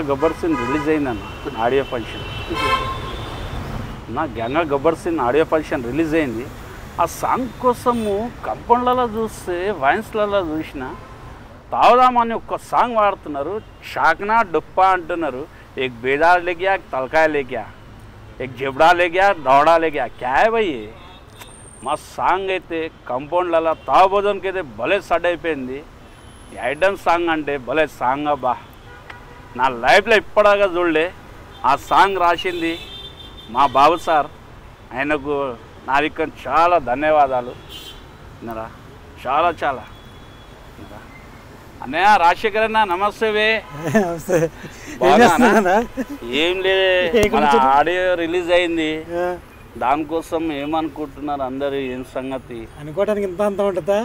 Gabbar Singh release అయిందన్న audio function. నా గంగా Gabbar Singh audio function release అయింది. ఆ సాంగ్ కోసము కంపౌండ్లలో చూస్తే వైన్స్లలో చూసిన తావుదామని ఒక్క సాంగ్ వాడుతున్నారు. షాక్నా డొప్పా అంటున్నారు. एक बेदार ले गया एक तलकाय ले गया एक जेबड़ा ले गया दौड़ा ले गया क्या है भाई మా సాంగ్ అయితే కంపౌండ్లలో తాగుబోదోనికైతే భలే సడ్ అయిపోయింది. ఐటమ్ సాంగ్ అంటే భలే సాంగ్ అబ్బా, నా లైఫ్లో ఇప్పటిదాకా చూడలే. ఆ సాంగ్ రాసింది మా బాబు సార్, ఆయనకు నా దగ్గర చాలా ధన్యవాదాలు. విన్నారా, చాలా చాలా. అన్నయ్య రాజశేఖర్ అన్న నమస్తేవే. ఏం లేదు, మన ఆడియో రిలీజ్ అయింది, దానికోసం ఏమనుకుంటున్నారు అందరు, ఏం సంగతి అనుకోవడానికి ఇంత అంత ఉంటుందా?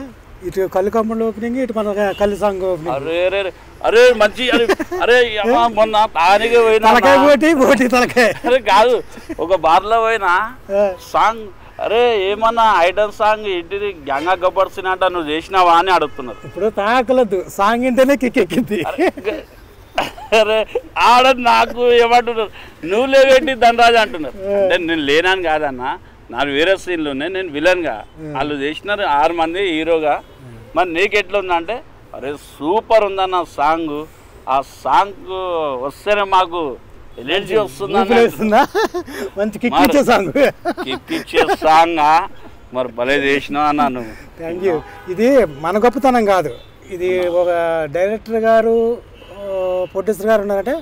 ఇటు కళ్ళు కంపౌండ్ ఓపెనింగ్, ఇటు మన కళ్ళు సాంగ్ ఓపెనింగ్. అరే అరే అరే మంచి అరే మొన్న తానిగా పోయినా అరే కాదు, ఒక బార్లో పోయినా సాంగ్, అరే ఏమన్నా ఐటమ్ సాంగ్ ఇంటిది గంగా గబ్బర్ సింగ్ అంట, నువ్వు చేసినావా అని అడుగుతున్నారు. ఇప్పుడు తాకలద్దు, సాంగ్ ఇంటేనే కిక్కెక్కింది. అరే ఆడ నాకు ఏమంటున్నారు, నువ్వు లేవేంటి ధనరాజు అంటున్నారు. అంటే నేను లేనాను కాదన్న, నాకు వేరే సీన్లు ఉన్నాయి, నేను విలన్గా, వాళ్ళు చేసినారు 6 మంది హీరోగా. మరి నీకు ఎట్లా ఉందంటే, అరే సూపర్ ఉందన్న సాంగ్, ఆ సాంగ్ వస్తేనే మాకు ఎనర్జీ వస్తుందా, మంచి కిక్కిచ్చే సాంగ్, కిక్కిచ్చే సాంగ్. మరి భలే చేసినావు అన్నాను. Thank you. ఇది మన గొప్పతనం కాదు, ఇది ఒక డైరెక్టర్ గారు ప్రొడ్యూసర్ గారు ఉన్నారంటే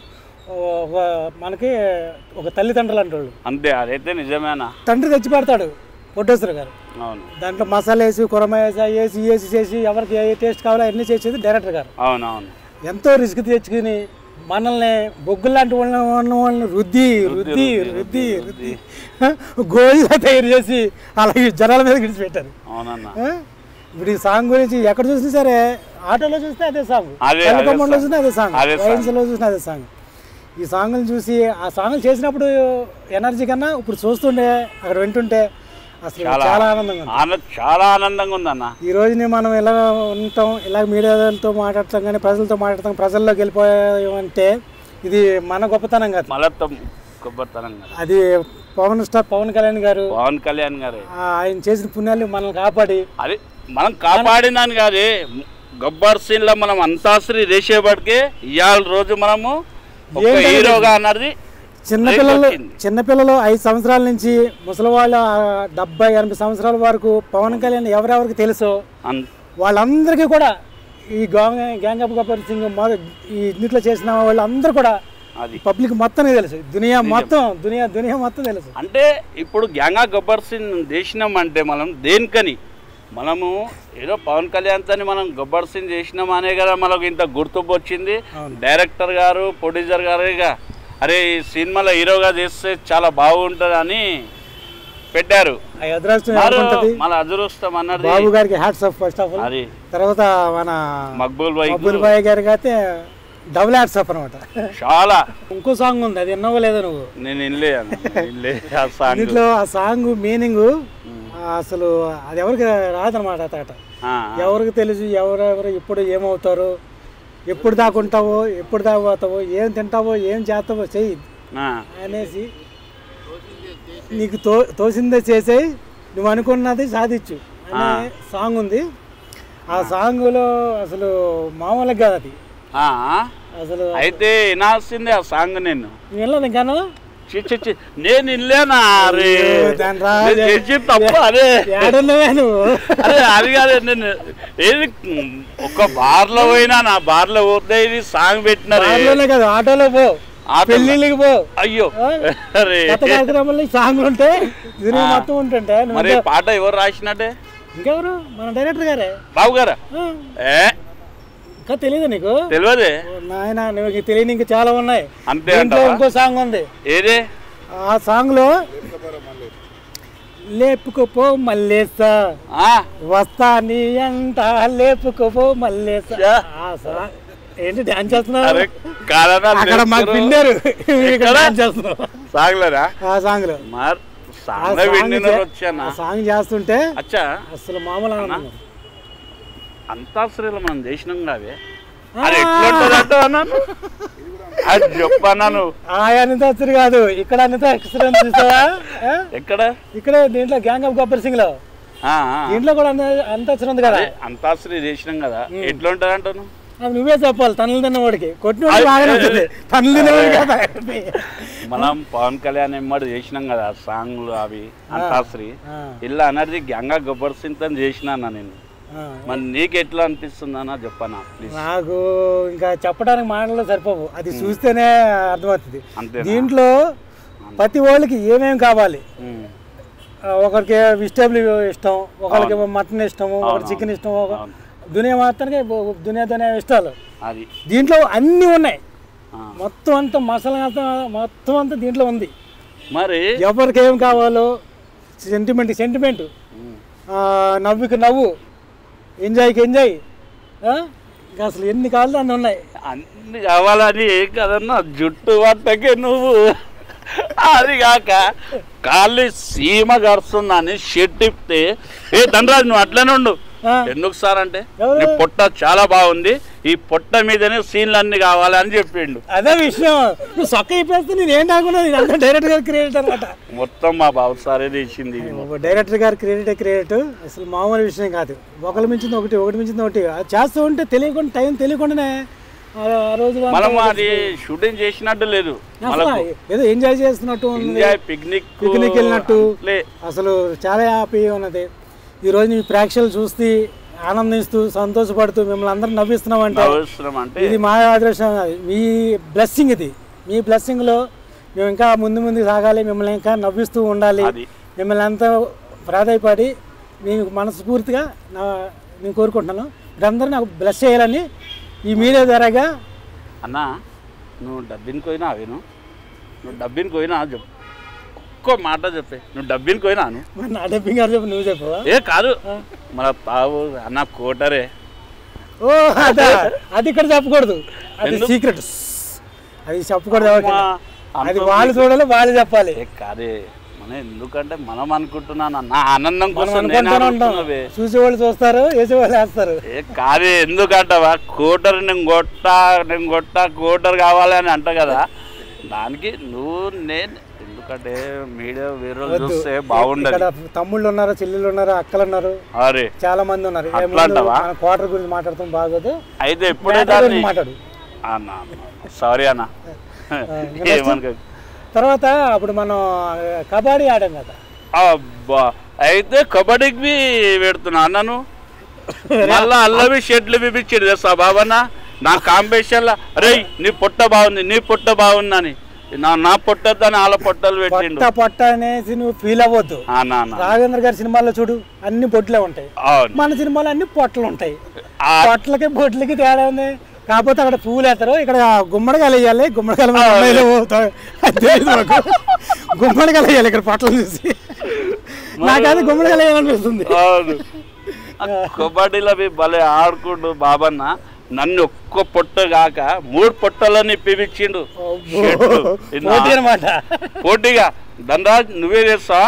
మనకి ఒక తల్లిదండ్రులు అంటాడు అంతే. అదైతే నిజమేనా, తండ్రి తెచ్చి పెడతాడు ప్రొడ్యూసర్ గారు. అవును, దాంట్లో మసాలా వేసి కురమ వేసి వేసి చేసి ఎవరికి ఏ టేస్ట్ కావాలో అన్నీ చేసేది డైరెక్టర్ గారు. అవునవును, ఎంతో రిస్క్ తెచ్చుకుని మనల్ని బొగ్గులు లాంటి వాళ్ళని రుద్ది రుద్ది రుద్ది రుద్ది గోళీగా తయారు చేసి అలాగే జనాల మీద విడిచిపెట్టారు. అవునన్నా. ఇప్పుడు ఈ సాంగ్ గురించి ఎక్కడ చూసినా సరే, ఆటోలో చూస్తే అదే సాంగ్, కళ్ళకమ్మలో చూసినా అదే సాంగ్, వైన్స్లో చూసినా అదే సాంగ్. ఈ సాంగ్లు చూసి ఆ సాంగ్లు చేసినప్పుడు ఎనర్జీ కన్నా ఇప్పుడు చూస్తుంటే అక్కడ వింటుంటే అసలు చాలా ఆనందంగా ఉంది. చాలా ఆనందంగా ఉందన్న. ఈ రోజుని మనం ఇలా ఉంటాం, ఇలా మీడియాతో మాట్లాడతాం, కానీ ప్రజలతో మాట్లాడతాం, ప్రజల్లోకి వెళ్ళిపోయామంటే ఇది మన గొప్పతనం కాదు, గొప్పతనం. అది పవన్ కళ్యాణ్ గారు ఆయన చేసిన పుణ్యాలు మనల్ని కాపాడి, అది మనం కాపాడినాను కాదు, గబ్బర్ సింగ్ లో మనం అంతాశ్రీ రేసేపటికే ఇవాళ రోజు మనము హీరోగా అన్నది. చిన్నపిల్లలు 5 సంవత్సరాల నుంచి ముసలివాళ్ళ 70-80 సంవత్సరాల వరకు పవన్ కళ్యాణ్ ఎవరెవరికి తెలుసో వాళ్ళందరికీ కూడా ఈ గ్యాంగ్ ఆఫ్ గబ్బర్ సింగ్ ఈ ఇంట్లో చేసిన వాళ్ళందరూ కూడా పబ్లిక్ మొత్తం తెలుసు, దునియా మొత్తం తెలుసు. అంటే ఇప్పుడు గ్యాంగ్ ఆఫ్ గబ్బర్ సింగ్ చేసినాం అంటే మనం దేనికని, మనము ఏదో పవన్ కళ్యాణ్ అని మనం గబ్బర్ సింగ్ చేసినాం అనే కదా మనకు ఇంత గుర్తింపు వచ్చింది. డైరెక్టర్ గారు ప్రొడ్యూసర్ గారు ఇక అరే ఈ సినిమాలో హీరోగా చేస్తే చాలా బాగుంటుంది అని పెట్టారు. మన అదృష్టం అన్నది బాబు గారికి hats off first of all. తర్వాత మన మక్బూల్ భాయ్ గారికి అయితే డబుల్ హ్యాట్స్ ఆఫ్ అనమాట. చాలా. ఇంకో సాంగ్ ఉంది, అది విన్నావో లేదో నువ్వు? నేను దీంట్లో ఆ సాంగ్ మీనింగ్ అసలు అది ఎవరికి రాదనమాట. అతట ఎవరికి తెలుసు ఎవరెవరు ఎప్పుడు ఏమవుతారు, ఎప్పుడు దాకుంటావో ఎప్పుడు దాకపోతావో, ఏం తింటావో ఏం చేస్తావో చెయ్యి అనేసి, నీకు తోసిందే చేసేయి, నువ్వు అనుకున్నది సాధించు అనే సాంగ్ ఉంది. ఆ సాంగ్లో అసలు మామూలుగా కాదు అది అసలు. అయితే వినాల్సిందే ఆ సాంగ్. నేను వెళ్ళదు ఇంకాను, నేను ఇల్లేనా తప్పు. అదే అది కాదు, నేను ఏది ఒక బార్లో పోయినా, నా బార్లో పోతే ఇది సాంగ్ పెట్టినారు కదా, ఆటోలో పో, పెళ్ళిళ్ళకి పో, అయ్యో కార్యక్రమాలు సాంగ్లు ఉంటే మొత్తం ఉంటుంటే. మరి పాట ఎవరు రాసినట్టే? ఇంకెవరు, మన డైరెక్టర్ గారే, బాబు గారా? ఇంకా తెలియదు నీకు? తెలియదు నాయన, నువ్వు తెలియని ఇంకా చాలా ఉన్నాయి. అంతే. ఇంకో సాంగ్ ఉంది, ఏదే ఆ సాంగ్ లో లేపుకుపో మల్లేసా వస్తా నీ అంట, లేపుకుపో మల్లేసా. ఏంటి డాన్స్ చేస్తున్నారు? అక్కడ మాకు పిండారు, డాన్స్ చేస్తున్నావు ఆ సాంగ్ లో. సాంగ్ చేస్తుంటే అసలు మామూలు ఆనందం. అంతాశ్రీలో మనం చేసినాం కావే, అది ఎట్లుంటుంది అంటే అది చెప్పన్నా నువ్వు. ఆ అనితాశ్రీ కాదు, ఇక్కడ అనితాశ్రీ చూసావా? ఎక్కడ? ఇక్కడ దీంట్లో గ్యాంగ్ ఆఫ్ గబ్బర్ సింగ్ లో దీంట్లో కూడా అంతాశ్రీ ఉంది కదా. అంతాశ్రీ చేసినాం కదా, ఎట్లా ఉంటుంది అంటాను? అది నువ్వే చెప్పాలి. తనులు తిన్నవాడికి కొట్టినవాడికి బాగానే ఉంటుంది, తనులు తిన్నవాడు కదా. మనం పవన్ కళ్యాణ్ ఎమ్మడి చేసినాం కదా సాంగ్లు అవి అంతాశ్రీ. ఇలా అనేది గ్యాంగ్ ఆఫ్ గబ్బర్ సింగ్ తో చేసినా నేను. మరి నీకు ఎట్లా అనిపిస్తుంది అన్న చెప్పనా ప్లీజ్. నాకు ఇంకా చెప్పడానికి మాటలు సరిపోవు, అది చూస్తేనే అర్థమవుతుంది. దీంట్లో ప్రతి వాళ్ళకి ఏమేమి కావాలి, ఒకరికి వెజిటేబుల్ ఇష్టం, ఒకరికి మటన్ ఇష్టము, ఒకరికి చికెన్ ఇష్టం, దునియా మాత్రానికి దునియా ఇష్టాలు. దీంట్లో అన్నీ ఉన్నాయి, మొత్తం అంతా మసాలా మొత్తం అంతా దీంట్లో ఉంది. మరి ఎవరికి ఏం కావాలో సెంటిమెంట్, నవ్వుకి నవ్వు, ఎంజాయ్కి ఎంజాయ్, ఇంకా అసలు ఎన్ని కావాలి అన్నీ ఉన్నాయి. అన్ని కావాలని కదన్నా జుట్టు పట్టకే నువ్వు. అది కాక కాళ్ళు సీమ గడుస్తుందని షెట్ ఇప్తే ఏ ధనరాజు నువ్వు అట్లనే ఉండు. ఎందుకు సార్ అంటే నీ పొట్ట చాలా బాగుంది, ఈ పొట్ట మీదనే సీన్లు అన్ని కావాలి అని చెప్పిండు. అదే విషయం. నువ్వు సొక్క ఇప్పేస్తే నేను ఏం కాకుండా డైరెక్టర్ గారు క్రియేట్ అనమాట. మొత్తం మా బాబు సారే తీసింది. డైరెక్టర్ గారు క్రియేట్ అసలు మామూలు విషయం కాదు. ఒకరి మించింది ఒకటి మించింది ఒకటి చేస్తూ ఉంటే తెలియకుండా టైం తెలియకుండానే ఆ రోజు మనం అది షూటింగ్ చేసినట్టు లేదు, ఏదో ఎంజాయ్ చేస్తున్నట్టు, పిక్నిక్ వెళ్ళినట్టు. అసలు చాలా హ్యాపీ ఉన్నది. ఈ రోజు మీ ప్రేక్షకులు చూస్తూ ఆనందిస్తూ సంతోషపడుతూ మిమ్మల్ని అందరూ నవ్విస్తున్నాం అంటే ఇది మా అదృష్టం, మీ బ్లెస్సింగ్. ఇది మీ బ్లెస్సింగ్లో మేము ఇంకా ముందు సాగాలి, మిమ్మల్ని ఇంకా నవ్విస్తూ ఉండాలి. మిమ్మల్ని అంతా ప్రాధాయపడి మీకు మనస్ఫూర్తిగా నేను కోరుకుంటున్నాను. మీరందరూ నాకు బ్లెస్ చేయాలని ఈ మీడియా ద్వారాగా. అన్నా నువ్వు డబ్బిన్కి పోయినా అవేను, నువ్వు డబ్బిన్కి పోయినా చెప్పు, ఒక్క మాట చెప్పే. నువ్వు డబ్బిన్కి పోయినాను. నా డబ్బింగ్ గారు చెప్పు, నువ్వు చెప్పవా? ఏ కాదు, మన తావు అన్న కోటరే. ఓ అది ఇక్కడ చెప్పకూడదు, అది సీక్రెట్, అది చెప్పకూడదు. అది వాళ్ళు చూడాలి, వాళ్ళు చెప్పాలి. కాదే మనం ఎందుకంటే మనం అనుకుంటున్నాను నా ఆనందం కోసం చూసేవాళ్ళు చూస్తారు, వేసేవాళ్ళు వేస్తారు. కాదే ఎందుకంటావా, కోటర్ నేను కొట్టా కోటర్ కావాలి అని అంట కదా, దానికి నువ్వు నేను ఎందుకంటే మీడియా వేరే చూస్తే బాగుండదు. తమ్ముళ్ళు ఉన్నారు, చెల్లెళ్ళు ఉన్నారు, అక్కలు ఉన్నారు, చాలా మంది ఉన్నారు. కోటర్ గురించి మాట్లాడతాం బాగోదు. అయితే ఎప్పుడే మాట్లాడు. సారీ అన్న. తర్వాత అప్పుడు మనం కబడ్డీ ఆడాం కదా. అబ్బా, అయితే కబడ్డీకి పెడుతున్నా అన్నను మళ్ళా అల్లవి షెడ్లు పిపించాడు చేస్తా బాబన్న నా కాంపిటీషన్లో. అరే నీ పొట్ట బాగుంది అని నా పొట్టని వాళ్ళ పొట్టలు పెట్టిండు. పొట్ట అనేసి నువ్వు ఫీల్ అవ్వద్దు. రాఘవేంద్ర గారి సినిమాల్లో చూడు అన్ని పొట్లే ఉంటాయి, మన సినిమాలో అన్ని పొట్టలు ఉంటాయి. పొట్లకి పొట్లకి తేడా ఉంది. కాకపోతే అక్కడ పువ్వులు వేస్తారు, ఇక్కడ గుమ్మడికాయలు వేయాలి. గుమ్మడికాయలు గుమ్మడికాయలు వేయాలి ఇక్కడ పొట్టలు చూసి. నాకు అది గుమ్మడికాయలు వేయాలనిపిస్తుంది. కబడ్డీలో భలే ఆడుకుంటూ బాబన్న నన్ను ఒక్క పొట్ట కాక 3 పొట్టలని పిలిచిండు పోటీగా. ధనరాజ్ నువ్వే చేస్తా,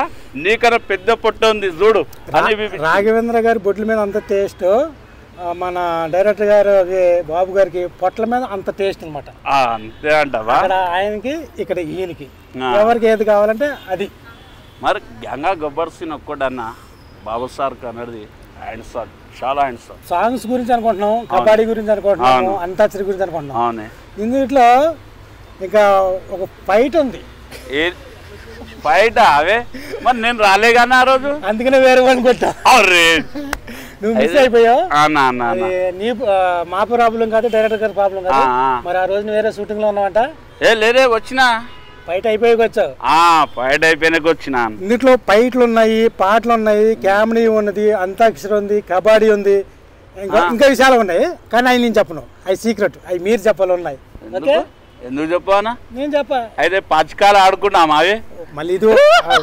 నీకన్నా పెద్ద పొట్ట ఉంది చూడు అని. రాఘవేంద్ర గారి బొట్ల మీద అంత టేస్ట్, మన డైరెక్టర్ గారు బాబు గారికి పొట్ల మీద అంత టేస్ట్ అనమాట. అంతే అంటావా? అక్కడ ఆయనకి ఇక్కడ ఈయనకి ఎవరికి ఏది కావాలంటే అది. మరి గ్యాంగ్ ఆఫ్ గబ్బర్ సింగ్ ఒక్కడన్నా బాబు సార్ కన్నది ఆయన సార్ చాలా ఆయన సార్. సాంగ్స్ గురించి అనుకుంటున్నాం, కబడ్డీ గురించి అనుకుంటున్నాం, అంతాక్షరి గురించి అనుకుంటున్నాం. ఇందులో ఇంకా ఒక ఫైట్ ఉంది. ఫైట్ అవే మరి నేను రాలే కానీ ఆ రోజు, అందుకనే వేరే వాళ్ళని కొట్టా. నువ్వు మిస్ అయిపోయావు. నీ మా ప్రాబ్లం కాదు, డైరెక్టర్ గారి ప్రాబ్లం కాదు. మరి ఆ రోజు వేరే షూటింగ్ లో ఉన్నావంట. లేదే వచ్చినా ఫైట్ అయిపోయాక వచ్చావు. ఫైట్ అయిపోయినాక వచ్చినా. ఇందులో ఫైట్లు ఉన్నాయి, పాటలు ఉన్నాయి, కామెడీ ఉన్నది, అంతాక్షరి ఉంది, కబడ్డీ ఉంది, ఇంకా విషయాలు ఉన్నాయి. కానీ అవి నేను చెప్పను, అవి సీక్రెట్, అవి మీరు చెప్పాలి ఉన్నాయి. ఓకే ఎందుకు చెప్పానా? నేను చెప్పా. అయితే పచ్చకాలు ఆడుకున్నాం అవి మళ్ళీ ఇది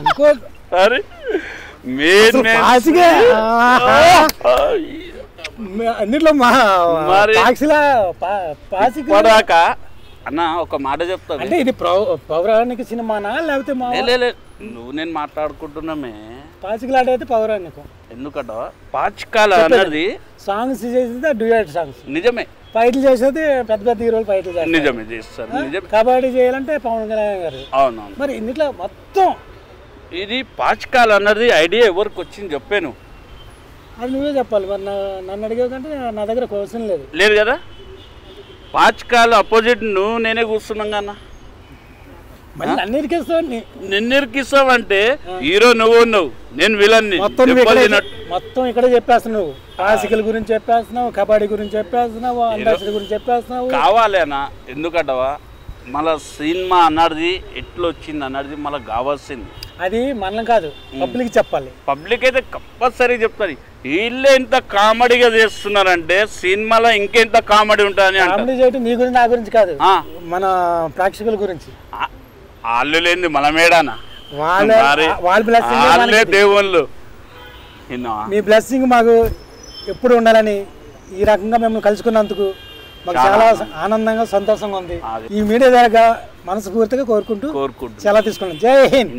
ఇంకో అన్నిట్లో అన్న ఒక మాట చెప్తా. అంటే ఇది పౌరాణిక సినిమానా లేకపోతే నువ్వు నేను మాట్లాడుకుంటున్నామే. పాచికలాట అయితే పౌరాణికం. ఎందుకంట పాచికాల అన్నది సాంగ్స్ చేసింది డ్యూయట్ సాంగ్స్. నిజమే, ఫైట్లు చేసేది పెద్ద పెద్ద హీరోలు ఫైట్లు చేస్తారు. నిజమే చేస్తారు, నిజమే. కబడ్డీ చేయాలంటే పవన్ కళ్యాణ్ గారు. అవునవును. మరి ఇన్నిట్లో మొత్తం ఇది పాచికాలు అన్నది ఐడియా ఎవరికి వచ్చింది చెప్పాను? అది నువ్వే చెప్పాలి. మరి నన్ను అడిగేదంటే నా దగ్గర క్వశ్చన్ లేదు. లేదు కదా. పాచికాలు అపోజిట్ నువ్వు నేనే కూర్చున్నాం కన్నా. మళ్ళీ అన్నిటికిస్తావు. నిన్నెరికిస్తావంటే హీరో నువ్వు ఉన్నావు, నేను విలన్ని. మొత్తం ఇక్కడే చెప్పేస్తున్నావు. క్లాసికల్ గురించి చెప్పేస్తున్నావు, కబడ్డీ గురించి చెప్పేస్తున్నావు, అంతాక్షరి గురించి చెప్పేస్తున్నావు. కావాలేనా? ఎందుకంటవా మళ్ళా సినిమా అన్నది ఎట్లా వచ్చింది అన్నది మళ్ళీ కావాల్సింది. అది మనం కాదు, పబ్లిక్ చెప్పాలి. పబ్లిక్ అయితే కంపల్సరీ చెప్తారు. వీళ్ళే ఇంత కామెడీగా చేస్తున్నారంటే సినిమాలో ఇంకెంత కామెడీ ఉంటుంది. కామెడీ చేయటం నీ గురించి నా గురించి కాదు, మన ప్రేక్షకుల గురించి. వాళ్ళు లేని మనమేడానా? వాళ్ళ దేవుళ్ళు. మీ బ్లెస్సింగ్ మాకు ఎప్పుడు ఉండాలని ఈ రకంగా మేము కలుసుకున్నందుకు మాకు చాలా ఆనందంగా సంతోషంగా ఉంది. ఈ మీడియా ద్వారా మనస్ఫూర్తిగా కోరుకుంటూ చాలా తీసుకున్నాం. జై హింద్.